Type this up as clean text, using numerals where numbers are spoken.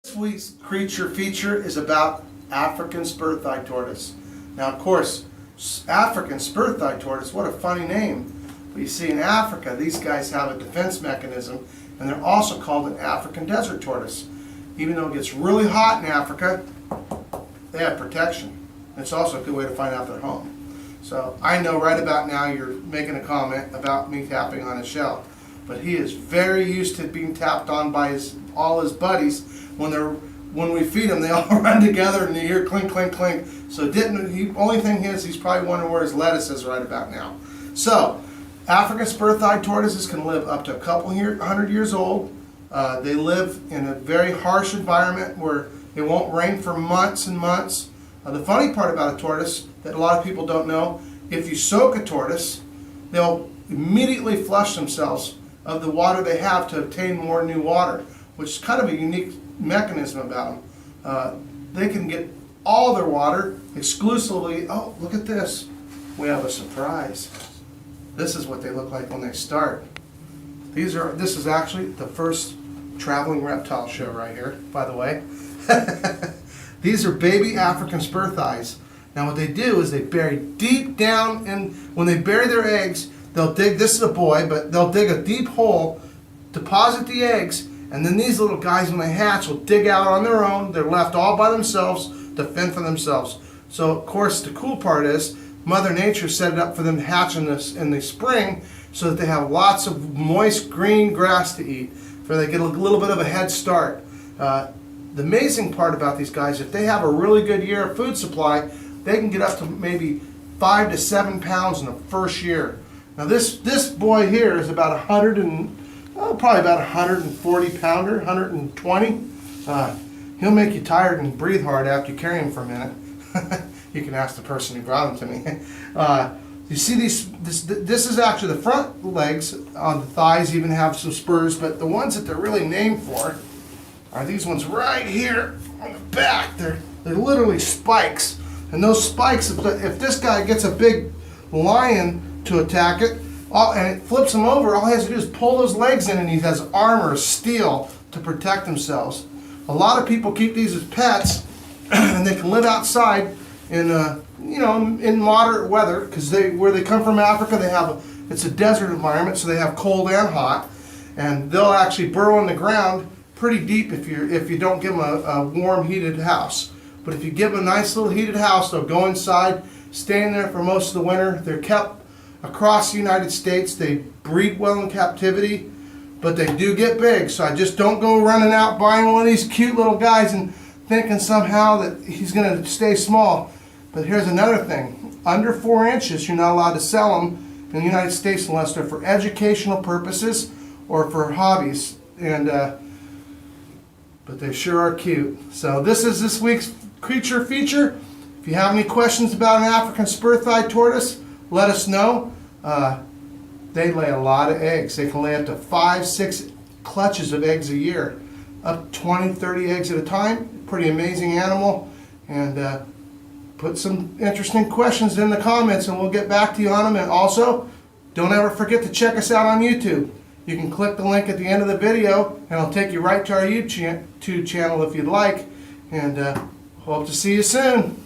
This week's creature feature is about African spur-thighed tortoise. Now, of course, African spur-thighed tortoise, what a funny name. But you see, in Africa, these guys have a defense mechanism, and they're also called an African desert tortoise. Even though it gets really hot in Africa, they have protection. It's also a good way to find out their home. So I know right about now you're making a comment about me tapping on his shell, but he is very used to being tapped on by all his buddies. When we feed him, they all run together and you hear clink, clink, clink. So only thing is, he's probably wondering where his lettuce is right about now. So African spur-thighed tortoises can live up to a couple hundred years old. They live in a very harsh environment where it won't rain for months and months. The funny part about a tortoise that a lot of people don't know, if you soak a tortoise, they'll immediately flush themselves of the water they have to obtain more new water, which is kind of a unique mechanism about them. They can get all their water exclusively. Oh, look at this. We have a surprise. This is what they look like when they start. This is actually the first traveling reptile show right here, by the way. These are baby African spur-thighs. Now what they do is they bury deep down, and when they bury their eggs, they'll dig, this is a boy, but they'll dig a deep hole, deposit the eggs, and then these little guys, when they hatch, will dig out on their own. They're left all by themselves to fend for themselves. So of course the cool part is Mother Nature set it up for them to hatch in the spring so that they have lots of moist green grass to eat, so they get a little bit of a head start. The amazing part about these guys, if they have a really good year of food supply, they can get up to maybe 5 to 7 pounds in the first year. Now this boy here is about probably about 140 pounder, 120. He'll make you tired and breathe hard after you carry him for a minute. You can ask the person who brought him to me. You see this is actually the front legs. On the thighs even have some spurs, but the ones that they're really named for are these ones right here on the back. They're literally spikes. And those spikes, if this guy gets a big lion to attack it, and it flips him over, all he has to do is pull those legs in and he has armor, steel, to protect themselves. A lot of people keep these as pets, and they can live outside in in moderate weather, because where they come from, Africa, it's a desert environment, so they have cold and hot, and they'll actually burrow in the ground pretty deep if you don't give them a warm, heated house. But if you give them a nice little heated house, they'll go inside, stay in there for most of the winter. They're kept across the United States. They breed well in captivity, but they do get big. So I just don't go running out buying one of these cute little guys and thinking somehow that he's going to stay small. But here's another thing. Under 4 inches, you're not allowed to sell them in the United States unless they're for educational purposes or for hobbies. But they sure are cute. So this is this week's creature feature. If you have any questions about an African spur-thighed tortoise, let us know. They lay a lot of eggs. They can lay up to 5-6 clutches of eggs a year, up 20-30 eggs at a time. Pretty amazing animal. And put some interesting questions in the comments and we'll get back to you on them. And also, don't ever forget to check us out on YouTube. You can click the link at the end of the video and it'll take you right to our YouTube channel if you'd like. And hope to see you soon.